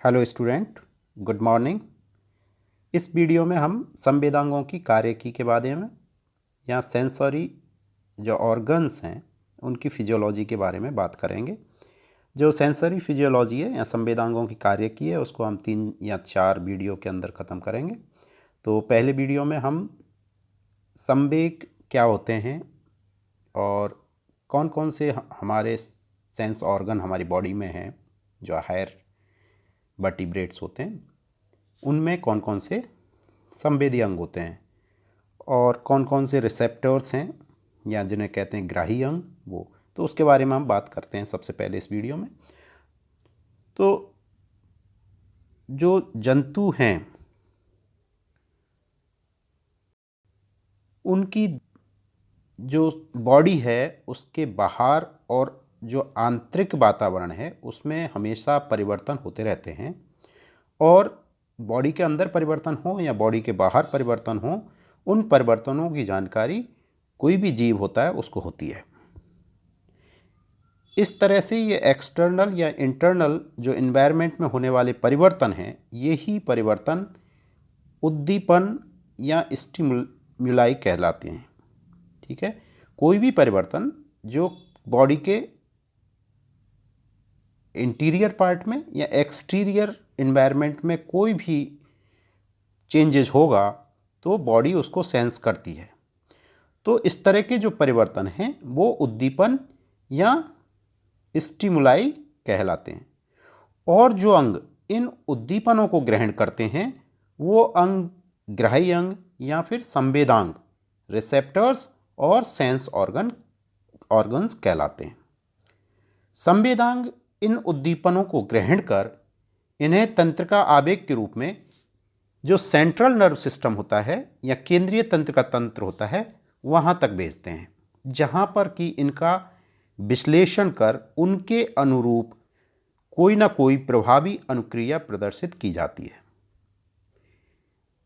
Hello student, good morning. इस video में हम संवेदांगों की कार्यकी के बारे में या सेंसरी जो ऑर्गन्स हैं उनकी फिजियोलॉजी के बारे में बात करेंगे। जो सेंसरी फिजियोलॉजी है या संवेदांगों की कार्यकी है उसको हम 3 या 4 वीडियो के अंदर ख़त्म करेंगे। तो पहले वीडियो में हम संवेग क्या होते हैं और कौन कौन से हमारे सेंस ऑर्गन हमारी बॉडी में हैं जो हायर वर्टिब्रेट्स होते हैं, उनमें कौन कौन से संवेदी अंग होते हैं और कौन कौन से रिसेप्टर्स हैं या जिन्हें कहते हैं ग्राही अंग, वो तो उसके बारे में हम बात करते हैं सबसे पहले इस वीडियो में। तो जो जंतु हैं उनकी जो बॉडी है उसके बाहर और जो आंतरिक वातावरण है उसमें हमेशा परिवर्तन होते रहते हैं, और बॉडी के अंदर परिवर्तन हो या बॉडी के बाहर परिवर्तन हो, उन परिवर्तनों की जानकारी कोई भी जीव होता है उसको होती है। इस तरह से ये एक्सटर्नल या इंटरनल जो इन्वायरमेंट में होने वाले परिवर्तन हैं, यही परिवर्तन उद्दीपन या स्टिमुलाई कहलाते हैं। ठीक है, कोई भी परिवर्तन जो बॉडी के इंटीरियर पार्ट में या एक्सटीरियर इन्वायरमेंट में कोई भी चेंजेस होगा तो बॉडी उसको सेंस करती है। तो इस तरह के जो परिवर्तन हैं वो उद्दीपन या स्टिमुलाई कहलाते हैं, और जो अंग इन उद्दीपनों को ग्रहण करते हैं वो अंग ग्राही अंग या फिर संवेदांग, रिसेप्टर्स और सेंस ऑर्गन्स कहलाते हैं। संवेदांग इन उद्दीपनों को ग्रहण कर इन्हें तंत्रिका आवेग के रूप में जो सेंट्रल नर्व सिस्टम होता है या केंद्रीय तंत्र का तंत्र होता है वहाँ तक भेजते हैं, जहाँ पर कि इनका विश्लेषण कर उनके अनुरूप कोई ना कोई प्रभावी अनुक्रिया प्रदर्शित की जाती है।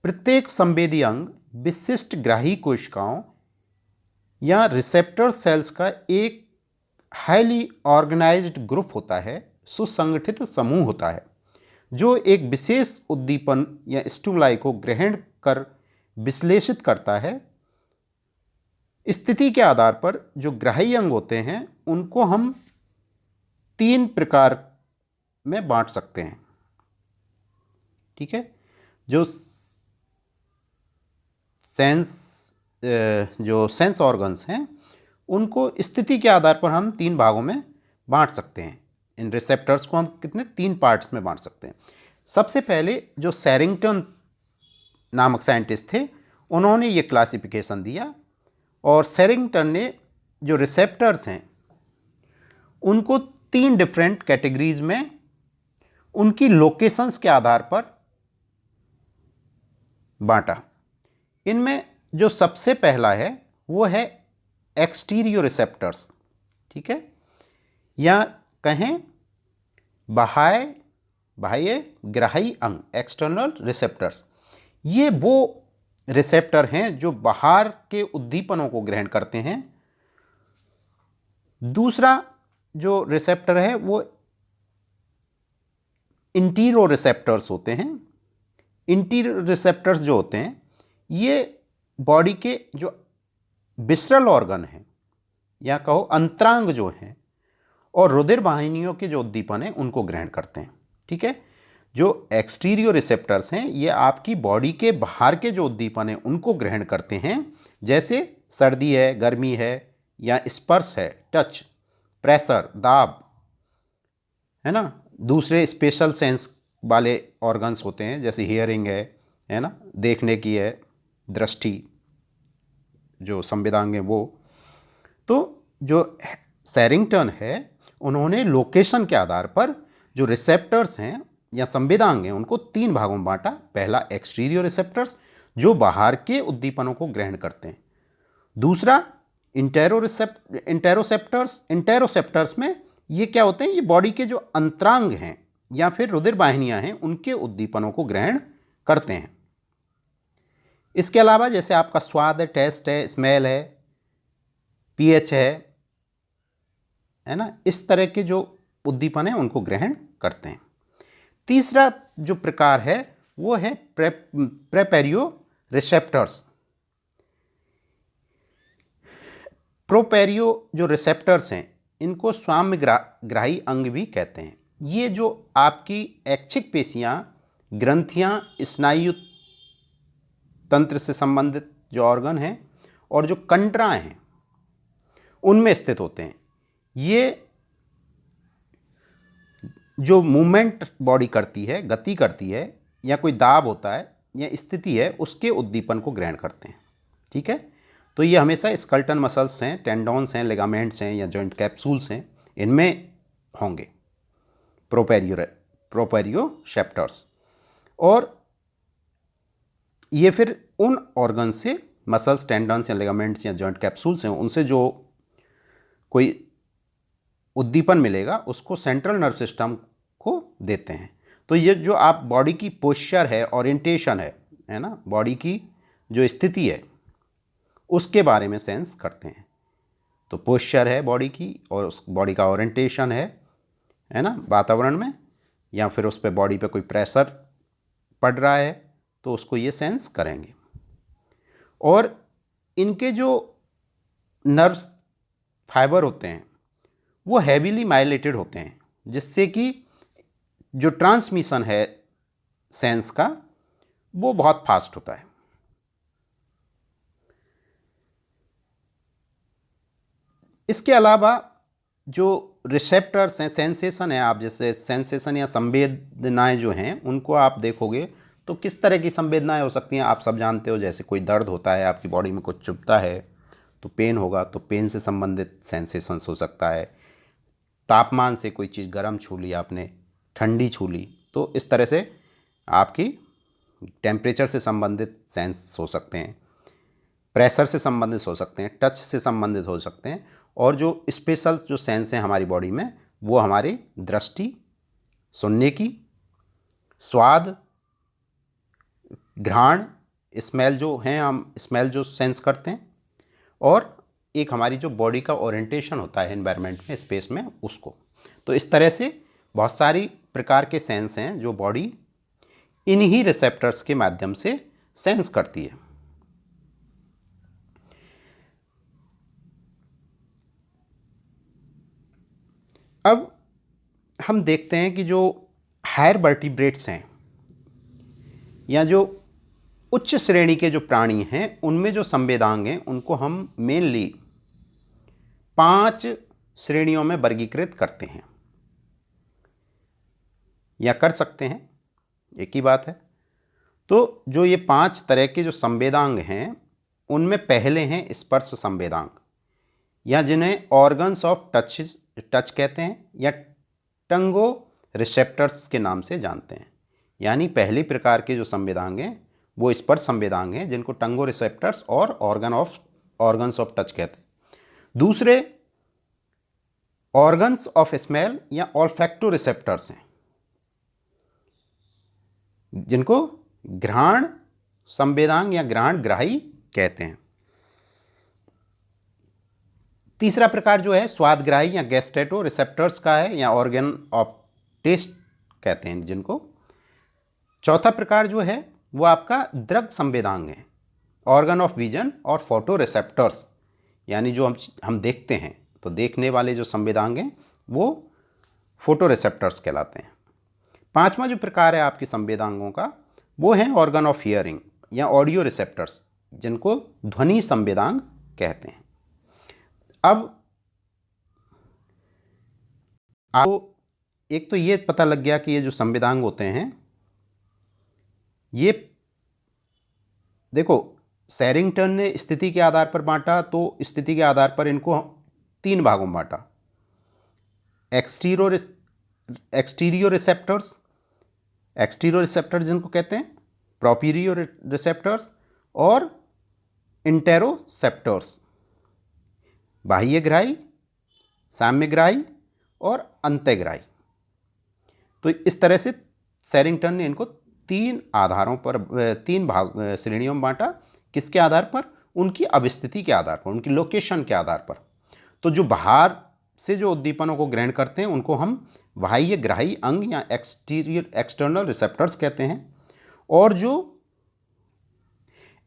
प्रत्येक संवेदी अंग विशिष्ट ग्राही कोशिकाओं या रिसेप्टर सेल्स का एक हाईली ऑर्गेनाइज्ड ग्रुप होता है, सुसंगठित समूह होता है, जो एक विशेष उद्दीपन या स्टिमुलाई को ग्रहण कर विश्लेषित करता है। स्थिति के आधार पर जो ग्राही अंग होते हैं उनको हम 3 प्रकार में बांट सकते हैं। ठीक है, जो सेंस ऑर्गन्स हैं उनको स्थिति के आधार पर हम 3 भागों में बांट सकते हैं। इन रिसेप्टर्स को हम कितने 3 पार्ट्स में बांट सकते हैं। सबसे पहले जो सैरिंगटन नामक साइंटिस्ट थे उन्होंने ये क्लासिफिकेशन दिया, और सैरिंगटन ने जो रिसेप्टर्स हैं उनको 3 डिफरेंट कैटेगरीज में उनकी लोकेशंस के आधार पर बांटा। इनमें जो सबसे पहला है वो है एक्सटीरियो रिसेप्टर्स। ठीक है, या कहें बाह्य ग्राही अंग, एक्सटर्नल रिसेप्टर्स। ये वो रिसेप्टर हैं जो बाहर के उद्दीपनों को ग्रहण करते हैं। दूसरा जो रिसेप्टर है वो इंटीरो रिसेप्टर्स होते हैं। इंटीरो रिसेप्टर्स जो होते हैं ये बॉडी के जो विसरल ऑर्गन हैं या कहो अंतरांग जो हैं और रुधिर वाहिनियों के जो उद्दीपन हैं उनको ग्रहण करते हैं। ठीक है, जो एक्सटीरियर रिसेप्टर्स हैं ये आपकी बॉडी के बाहर के जो उद्दीपन हैं उनको ग्रहण करते हैं, जैसे सर्दी है, गर्मी है, या स्पर्श है, टच, प्रेशर, दाब, है ना। दूसरे स्पेशल सेंस वाले ऑर्गन्स होते हैं जैसे हियरिंग है ना, देखने की है, दृष्टि जो संवेदांग है वो। तो जो सैरिंगटन है उन्होंने लोकेशन के आधार पर जो रिसेप्टर्स हैं या संवेदांग हैं उनको 3 भागों में बांटा। पहला एक्सटीरियर रिसेप्टर्स जो बाहर के उद्दीपनों को ग्रहण करते हैं। दूसरा इंटेरोसेप्टर्स में ये क्या होते हैं, ये बॉडी के जो अंतरांग हैं या फिर रुधिर वाहिनियां हैं उनके उद्दीपनों को ग्रहण करते हैं। इसके अलावा जैसे आपका स्वाद है, टेस्ट है, स्मेल है, पीएच है ना, इस तरह के जो उद्दीपन है उनको ग्रहण करते हैं। तीसरा जो प्रकार है वो है प्रोपैरियो रिसेप्टर्स। प्रोपैरियो जो रिसेप्टर्स हैं इनको स्वाम्यग्राही अंग भी कहते हैं। ये जो आपकी ऐच्छिक पेशियाँ, ग्रंथियाँ, स्नायु तंत्र से संबंधित जो ऑर्गन हैं और जो कंडराएं हैं उनमें स्थित होते हैं। ये जो मूवमेंट बॉडी करती है, गति करती है, या कोई दाब होता है या स्थिति है, उसके उद्दीपन को ग्रहण करते हैं। ठीक है, तो ये हमेशा स्कल्टन मसल्स हैं, टेंडोन्स हैं, लिगामेंट्स हैं या जॉइंट कैप्सूल्स हैं, इनमें होंगे प्रोपैरियोसेप्टर्स। और ये फिर उन ऑर्गन से, मसल्स, टेंडन्स या लिगामेंट्स या जॉइंट कैप्सूल्स हैं, उनसे जो कोई उद्दीपन मिलेगा उसको सेंट्रल नर्व सिस्टम को देते हैं। तो ये जो आप बॉडी की पोस्चर है, ओरिएंटेशन है ना, बॉडी की जो स्थिति है उसके बारे में सेंस करते हैं। तो पोस्चर है बॉडी की और उस बॉडी का ओरिएंटेशन है ना वातावरण में, या फिर उस पर बॉडी पे कोई प्रेशर पड़ रहा है तो उसको ये सेंस करेंगे। और इनके जो नर्व्स फाइबर होते हैं वो हैवीली माइलेटेड होते हैं, जिससे कि जो ट्रांसमिशन है सेंस का वो बहुत फास्ट होता है। इसके अलावा जो रिसेप्टर्स हैं, सेंसेशन है, आप जैसे सेंसेशन या संवेदनाएं जो हैं उनको आप देखोगे तो किस तरह की संवेदनाएं हो सकती हैं आप सब जानते हो। जैसे कोई दर्द होता है, आपकी बॉडी में कुछ चुभता है तो पेन होगा, तो पेन से संबंधित सेंसेशंस हो सकता है। तापमान से कोई चीज़ गर्म छू ली आपने, ठंडी छू ली, तो इस तरह से आपकी टेम्परेचर से संबंधित सेंस हो सकते हैं, प्रेशर से संबंधित हो सकते हैं, टच से संबंधित हो सकते हैं। और जो स्पेशल जो सेंस हैं हमारी बॉडी में वो हमारी दृष्टि, सुनने की, स्वाद, घ्राण, स्मेल जो हैं, हम स्मेल जो सेंस करते हैं, और एक हमारी जो बॉडी का ओरिएंटेशन होता है एनवायरनमेंट में, स्पेस में, उसको। तो इस तरह से बहुत सारी प्रकार के सेंस हैं जो बॉडी इन्हीं रिसेप्टर्स के माध्यम से सेंस करती है। अब हम देखते हैं कि जो हायर वर्टिब्रेट्स हैं या जो उच्च श्रेणी के जो प्राणी हैं उनमें जो संवेदांग हैं उनको हम मेनली 5 श्रेणियों में वर्गीकृत करते हैं या कर सकते हैं, एक ही बात है। तो जो ये 5 तरह के जो संवेदांग हैं उनमें पहले हैं स्पर्श संवेदांग, या जिन्हें ऑर्गन्स ऑफ टच कहते हैं या टंगो रिसेप्टर्स के नाम से जानते हैं। यानी पहली प्रकार के जो संवेदांग हैं वो स्पर्श संवेदांग हैं जिनको टंगो रिसेप्टर्स और ऑर्गन्स ऑफ टच कहते हैं। दूसरे ऑर्गन्स ऑफ स्मेल या ऑल्फैक्टो रिसेप्टर्स हैं जिनको घ्राण संवेदांग या घ्राण ग्राही कहते हैं। तीसरा प्रकार जो है स्वादग्राही या गैस्ट्रेटो रिसेप्टर्स का है या ऑर्गन ऑफ टेस्ट कहते हैं जिनको। चौथा प्रकार जो है वो आपका दृग संवेदांग है, ऑर्गन ऑफ विजन और फोटो रिसेप्टर्स, यानी जो हम देखते हैं तो देखने वाले जो संवेदांग हैं वो फोटो रिसेप्टर्स कहलाते हैं। पांचवा जो प्रकार है आपके संवेदांगों का वो है ऑर्गन ऑफ हियरिंग या ऑडियो रिसेप्टर्स जिनको ध्वनि संवेदांग कहते हैं। अब आपको एक तो ये पता लग गया कि ये जो संवेदांग होते हैं ये देखो सैरिंगटन ने स्थिति के आधार पर बांटा, तो स्थिति के आधार पर इनको 3 भागों में बांटा। एक्सटीरियो रिसेप्टर्स जिनको कहते हैं, प्रोपीरियो रिसेप्टर्स और इंटेरोसेप्टर्स, बाह्यग्राही, साम्यग्राही और अंतःग्राही। तो इस तरह से सैरिंगटन ने इनको 3 आधारों पर 3 भाग श्रेणियों में बांटा। किसके आधार पर? उनकी अवस्थिति के आधार पर, उनकी लोकेशन के आधार पर। तो जो बाहर से जो उद्दीपनों को ग्रहण करते हैं उनको हम बाह्य ग्राही अंग या एक्सटर्नल रिसेप्टर्स कहते हैं। और जो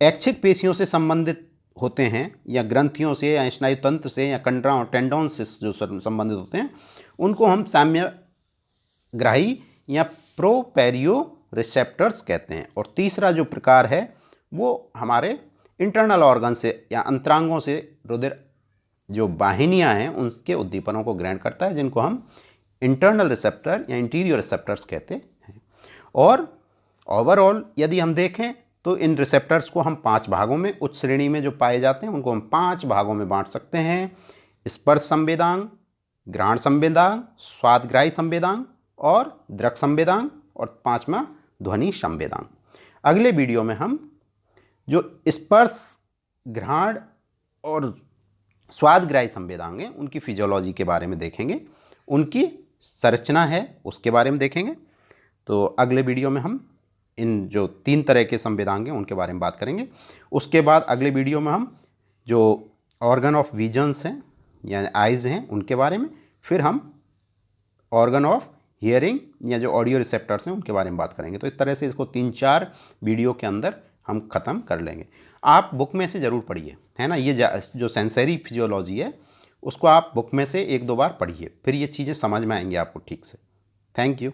ऐच्छिक पेशियों से संबंधित होते हैं या ग्रंथियों से या स्नायु तंत्र से या कंडरा और टेंडोन से जो संबंधित होते हैं उनको हम साम्यग्राही या प्रोपेरियो रिसेप्टर्स कहते हैं। और तीसरा जो प्रकार है वो हमारे इंटरनल ऑर्गन से या अंतरांगों से रुधिर जो वाहिनियाँ हैं उनके उद्दीपनों को ग्रहण करता है, जिनको हम इंटरनल रिसेप्टर या इंटीरियर रिसेप्टर्स कहते हैं। और ओवरऑल यदि हम देखें तो इन रिसेप्टर्स को हम 5 भागों में, उच्च श्रेणी में जो पाए जाते हैं उनको हम 5 भागों में बांट सकते हैं: स्पर्श संवेदांग, घ्राण संवेदांग, स्वादग्राही संवेदांग और दृक संवेदांग, और 5वां ध्वनि संवेदांग। अगले वीडियो में हम जो स्पर्श, घ्राण और स्वादग्राही संवेदांग हैं उनकी फिजियोलॉजी के बारे में देखेंगे, उनकी संरचना है उसके बारे में देखेंगे। तो अगले वीडियो में हम इन जो 3 तरह के संवेदांग हैं उनके बारे में बात करेंगे। उसके बाद अगले वीडियो में हम जो ऑर्गन ऑफ विजन्स हैं या आइज़ हैं उनके बारे में, फिर हम ऑर्गन ऑफ हियरिंग या जो ऑडियो रिसेप्टर्स हैं उनके बारे में बात करेंगे। तो इस तरह से इसको 3-4 वीडियो के अंदर हम ख़त्म कर लेंगे। आप बुक में से ज़रूर पढ़िए, है ना। ये जो सेंसरी फिजियोलॉजी है उसको आप बुक में से 1-2 बार पढ़िए, फिर ये चीज़ें समझ में आएंगी आपको ठीक से। Thank you.